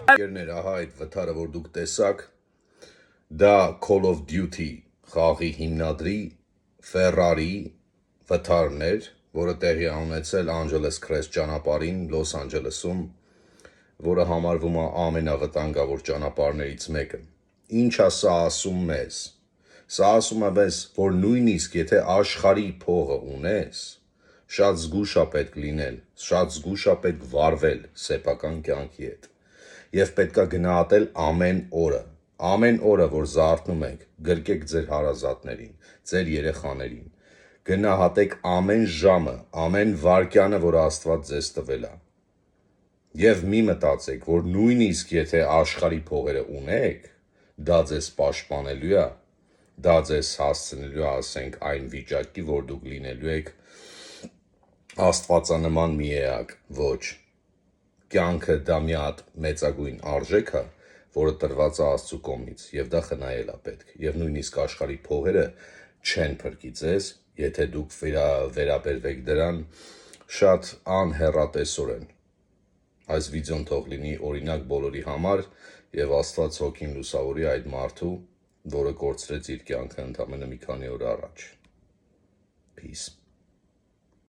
Երկերներ, ահա այդ վթարը, որ դուք տեսաք, դա Call of Duty խաղի հիմնադրի Ferrari վթարն էր, որը տեղի ունեցել Angeles Crest ճանապարհին Լոս Անջելեսում, որը համարվում է ամենավտանգավոր ճանապարհներից մեկը։ Ինչ է սա ասում մեզ։ Սա ասում է մեզ, որ նույնիսկ եթե աշխարհի փողը ունես, շատ զգուշ է պետք լինել, շատ զգուշ է պետք վարվել սեփական կյանքի հետ։ Եվ պետք է գնահատել ամեն օրը, որ զարթնում եք, գրկեք ձեր հարազատներին, ձեր երեխաներին, գնահատեք ամեն ժամը, ամեն վայրկյանը, որ Աստված ձեզ տվել է։ Եվ մի մտածեք, որ նույնիսկ եթե աշխարհի փողերը ունեք, դա ձեզ պաշտպանելու է, դա ձեզ հասցնելու է, ասենք, այն վիճակի, որ դուք լինելու եք աստվածանման մի էակ, ոչ։ Կյանքը դա մի հատ մեծագույն արժեք է, որը տրված է Աստծու կողմից, եւ դա խնայել է պետք։ Եվ նույնիսկ աշխարհի փողերը չեն փրկի ձեզ, եթե դուք վերաբերվեք դրան շատ անհեռատեսորեն։ Այս վիդեոն թող լինի օրինակ բոլորի համար եւ Աստված հոգին լուսավորի այդ մարդու, որը կորցրեց իր կյանքը ընդամենը մի քանի օր առաջ։ Peace.